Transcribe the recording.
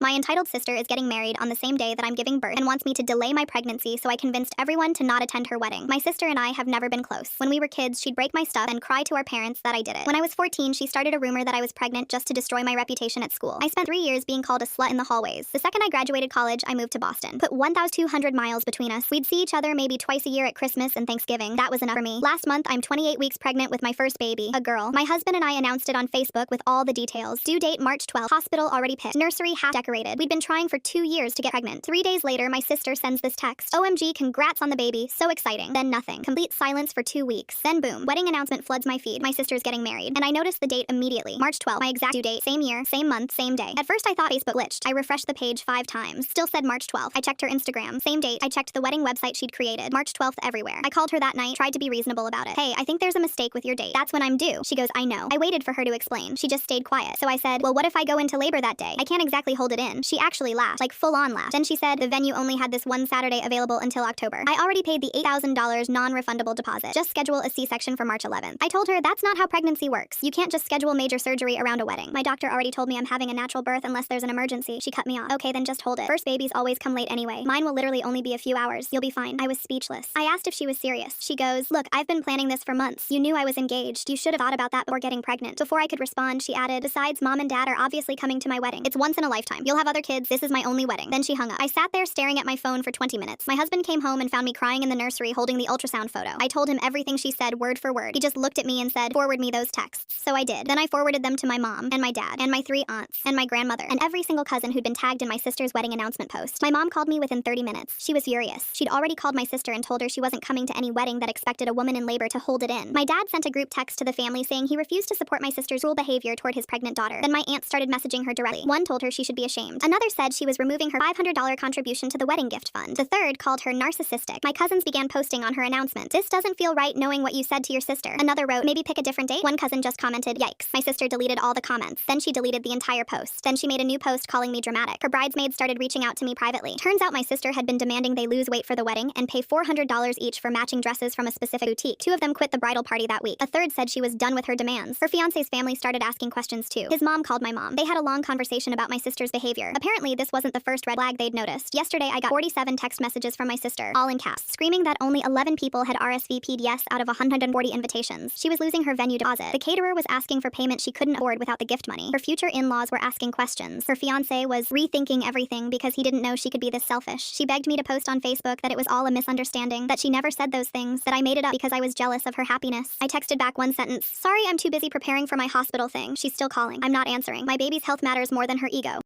My entitled sister is getting married on the same day that I'm giving birth and wants me to delay my pregnancy, so I convinced everyone to not attend her wedding. My sister and I have never been close. When we were kids, she'd break my stuff and cry to our parents that I did it. When I was 14, she started a rumor that I was pregnant just to destroy my reputation at school. I spent 3 years being called a slut in the hallways. The second I graduated college, I moved to Boston. Put 1,200 miles between us. We'd see each other maybe twice a year at Christmas and Thanksgiving. That was enough for me. Last month, I'm 28 weeks pregnant with my first baby, a girl. My husband and I announced it on Facebook with all the details. Due date March 12th. Hospital already picked. Nursery half decorated. We'd been trying for 2 years to get pregnant. 3 days later, my sister sends this text. OMG, congrats on the baby. So exciting. Then nothing. Complete silence for 2 weeks. Then boom. Wedding announcement floods my feed. My sister's getting married. And I noticed the date immediately. March 12th. My exact due date. Same year, same month, same day. At first I thought Facebook glitched. I refreshed the page 5 times. Still said March 12th. I checked her Instagram. Same date. I checked the wedding website she'd created. March 12th everywhere. I called her that night, tried to be reasonable about it. Hey, I think there's a mistake with your date. That's when I'm due. She goes, I know. I waited for her to explain. She just stayed quiet. So I said, well, what if I go into labor that day? I can't exactly hold it in. She actually laughed, like full on laughed. Then she said the venue only had this one Saturday available until October. I already paid the $8,000 non-refundable deposit. Just schedule a C-section for March 11th. I told her that's not how pregnancy works. You can't just schedule major surgery around a wedding. My doctor already told me I'm having a natural birth unless there's an emergency. She cut me off. Okay, then just hold it. First babies always come late anyway. Mine will literally only be a few hours. You'll be fine. I was speechless. I asked if she was serious. She goes, look, I've been planning this for months. You knew I was engaged. You should have thought about that before getting pregnant. Before I could respond, she added, besides, mom and dad are obviously coming to my wedding. It's once in a lifetime. You'll have other kids. This is my only wedding. Then she hung up. I sat there staring at my phone for 20 minutes. My husband came home and found me crying in the nursery holding the ultrasound photo. I told him everything she said word for word. He just looked at me and said, forward me those texts. So I did. Then I forwarded them to my mom and my dad and my 3 aunts and my grandmother and every single cousin who'd been tagged in my sister's wedding announcement post. My mom called me within 30 minutes. She was furious. She'd already called my sister and told her she wasn't coming to any wedding that expected a woman in labor to hold it in. My dad sent a group text to the family saying he refused to support my sister's cruel behavior toward his pregnant daughter. Then my aunt started messaging her directly. One told her she should be ashamed. Another said she was removing her $500 contribution to the wedding gift fund. The third called her narcissistic. My cousins began posting on her announcement. This doesn't feel right knowing what you said to your sister. Another wrote, maybe pick a different date. One cousin just commented, yikes. My sister deleted all the comments. Then she deleted the entire post. Then she made a new post calling me dramatic. Her bridesmaids started reaching out to me privately. Turns out my sister had been demanding they lose weight for the wedding and pay $400 each for matching dresses from a specific boutique. 2 of them quit the bridal party that week. A third said she was done with her demands. Her fiance's family started asking questions too. His mom called my mom. They had a long conversation about my sister's behavior. Apparently, this wasn't the first red flag they'd noticed. Yesterday, I got 47 text messages from my sister, all in caps, screaming that only 11 people had RSVP'd yes out of 140 invitations. She was losing her venue deposit. The caterer was asking for payment she couldn't afford without the gift money. Her future in-laws were asking questions. Her fiance was rethinking everything because he didn't know she could be this selfish. She begged me to post on Facebook that it was all a misunderstanding, that she never said those things, that I made it up because I was jealous of her happiness. I texted back one sentence, sorry, I'm too busy preparing for my hospital thing. She's still calling. I'm not answering. My baby's health matters more than her ego.